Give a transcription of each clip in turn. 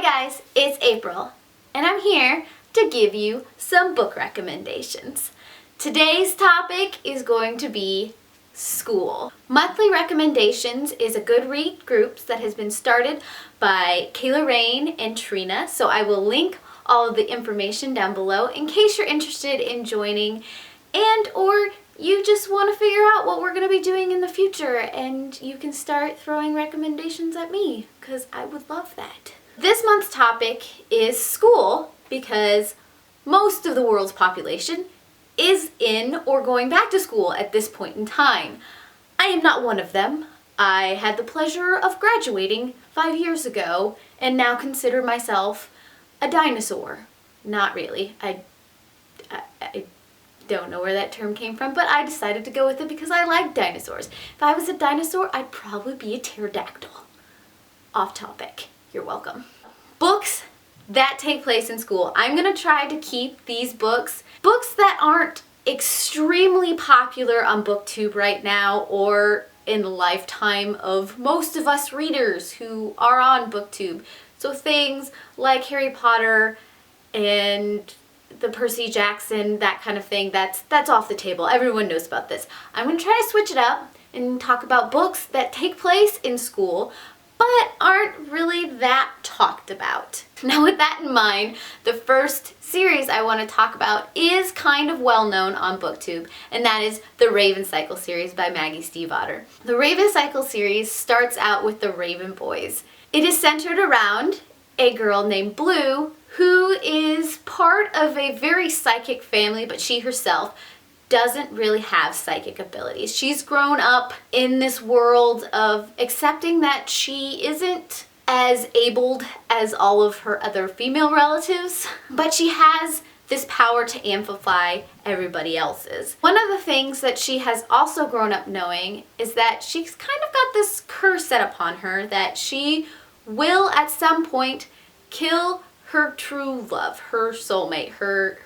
Hi guys, it's April, and I'm here to give you some book recommendations. Today's topic is going to be school. Monthly Recommendations is a Goodreads group that has been started by Kayla and Trina, so I will link all of the information down below in case you're interested in joining and or you just want to figure out what we're going to be doing in the future and you can start throwing recommendations at me because I would love that. This month's topic is school because most of the world's population is in or going back to school at this point in time. I am not one of them. I had the pleasure of graduating 5 years ago and now consider myself a dinosaur. Not really. I don't know where that term came from, but I decided to go with it because I like dinosaurs. If I was a dinosaur, I'd probably be a pterodactyl. Off topic. You're welcome. Books that take place in school. I'm going to try to keep these books that aren't extremely popular on BookTube right now or in the lifetime of most of us readers who are on BookTube. So things like Harry Potter and the Percy Jackson, that kind of thing, that's off the table. Everyone knows about this. I'm going to try to switch it up and talk about books that take place in school but aren't really that talked about. Now with that in mind, the first series I want to talk about is kind of well known on BookTube, and that is the Raven Cycle series by Maggie Stiefvater. The Raven Cycle series starts out with the Raven Boys. It is centered around a girl named Blue who is part of a very psychic family, but she herself doesn't really have psychic abilities. She's grown up in this world of accepting that she isn't as abled as all of her other female relatives, but she has this power to amplify everybody else's. One of the things that she has also grown up knowing is that she's kind of got this curse set upon her that she will at some point kill her true love, her soulmate, her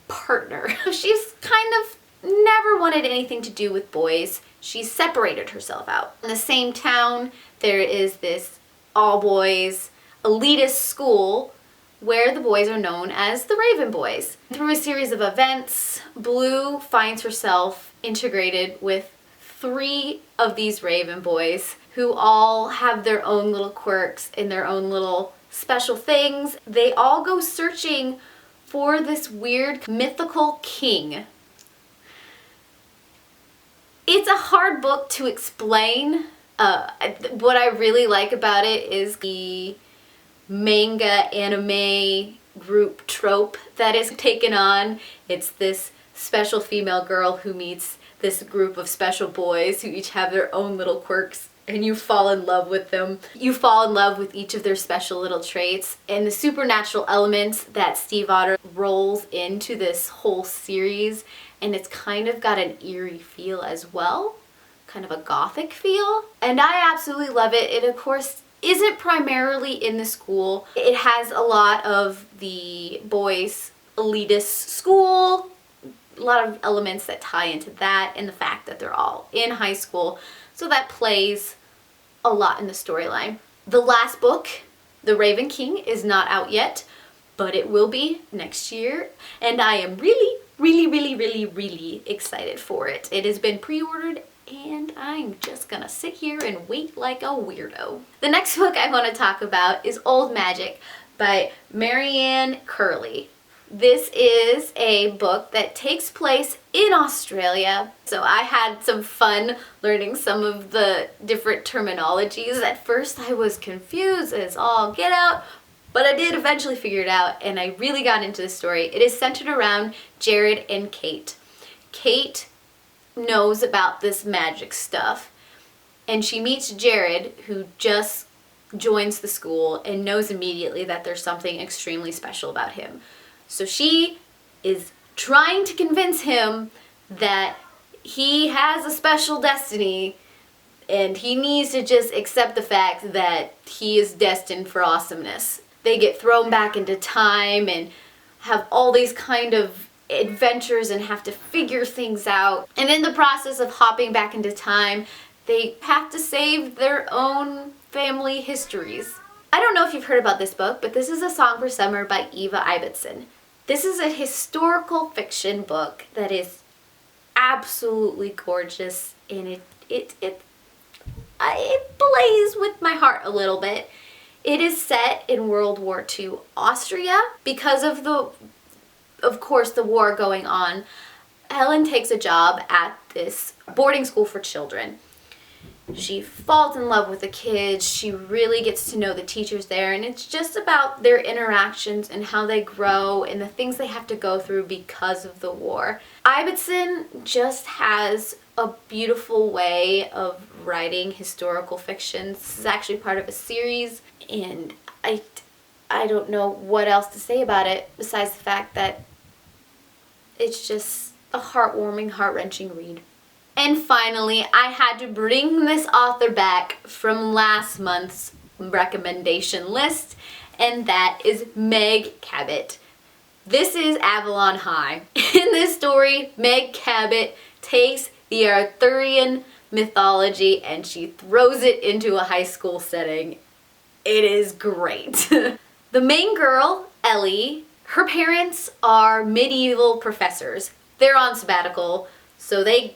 partner. She's kind of never wanted anything to do with boys. She's separated herself out. In the same town, there is this all-boys elitist school where the boys are known as the Raven Boys. Through a series of events, Blue finds herself integrated with 3 of these Raven Boys who all have their own little quirks and their own little special things. They all go searching for this weird mythical king. It's a hard book to explain. What I really like about it is the manga anime group trope that is taken on. It's this special female girl who meets this group of special boys who each have their own little quirks, and you fall in love with them. You fall in love with each of their special little traits and the supernatural elements that Stiefvater rolls into this whole series, and it's kind of got an eerie feel as well, kind of a gothic feel, and I absolutely love it. It of course isn't primarily in the school. It has a lot of the boys' elitist school, a lot of elements that tie into that and the fact that they're all in high school, so that plays a lot in the storyline. The last book, The Raven King, is not out yet, but it will be next year, and I am really excited for it. It has been pre-ordered and I'm just gonna sit here and wait like a weirdo. The next book I want to talk about is Old Magic by Marianne Curley. This is a book that takes place in Australia, so I had some fun learning some of the different terminologies. At first I was confused as all get out, but I did eventually figure it out and I really got into the story. It is centered around Jared and Kate. Kate knows about this magic stuff and she meets Jared, who just joins the school and knows immediately that there's something extremely special about him. So she is trying to convince him that he has a special destiny and he needs to just accept the fact that he is destined for awesomeness. They get thrown back into time and have all these kind of adventures and have to figure things out. And in the process of hopping back into time, they have to save their own family histories. I don't know if you've heard about this book, but this is A Song for Summer by Eva Ibbotson. This is a historical fiction book that is absolutely gorgeous, and it plays with my heart a little bit. It is set in World War II Austria. Because of course, the war going on, Helen takes a job at this boarding school for children. She falls in love with the kids. She really gets to know the teachers there, and it's just about their interactions and how they grow and the things they have to go through because of the war. Ibbotson just has a beautiful way of writing historical fiction. This is actually part of a series, and I don't know what else to say about it besides the fact that it's just a heartwarming, heart-wrenching read. And finally, I had to bring this author back from last month's recommendation list, and that is Meg Cabot. This is Avalon High. In this story, Meg Cabot takes the Arthurian mythology and she throws it into a high school setting. It is great. The main girl, Ellie, her parents are medieval professors. They're on sabbatical, so they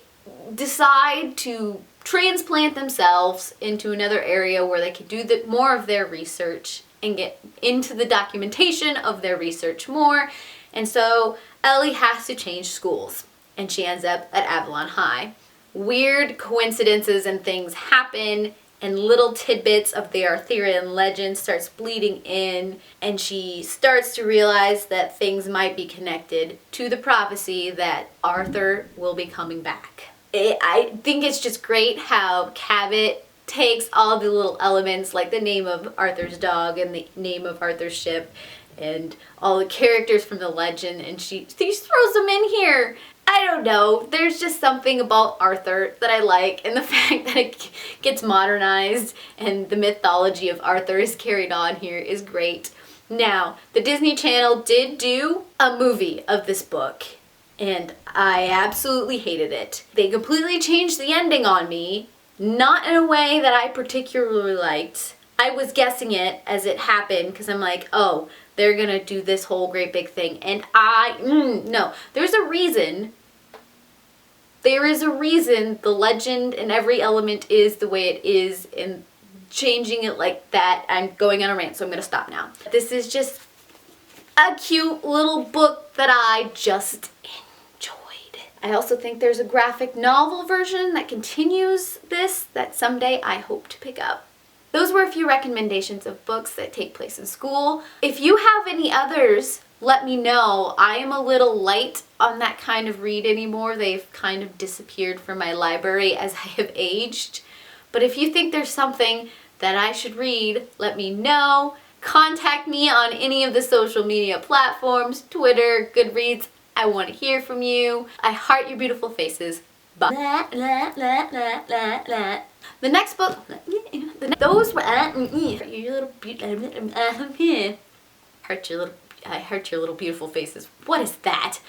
decide to transplant themselves into another area where they can do more of their research and get into the documentation of their research more. And so Ellie has to change schools, and she ends up at Avalon High. Weird coincidences and things happen, and little tidbits of the Arthurian legend starts bleeding in, and she starts to realize that things might be connected to the prophecy that Arthur will be coming back. I think it's just great how Cabot takes all the little elements, like the name of Arthur's dog and the name of Arthur's ship and all the characters from the legend, and she throws them in here. I don't know, there's just something about Arthur that I like, and the fact that it gets modernized and the mythology of Arthur is carried on here is great. Now, the Disney Channel did do a movie of this book, and I absolutely hated it. They completely changed the ending on me, not in a way that I particularly liked. I was guessing it as it happened because I'm like, oh, they're gonna do this whole great big thing, and no. There's a reason. There is a reason the legend and every element is the way it is, and changing it like that, I'm going on a rant, so I'm gonna stop now. This is just a cute little book that I just enjoyed. I also think there's a graphic novel version that continues this that someday I hope to pick up. Those were a few recommendations of books that take place in school. If you have any others, let me know. I am a little light on that kind of read anymore. They've kind of disappeared from my library as I have aged. But if you think there's something that I should read, let me know. Contact me on any of the social media platforms, Twitter, Goodreads. I want to hear from you. I heart your beautiful faces. Bye. The next book, those were your little I hurt your little beautiful faces. What is that?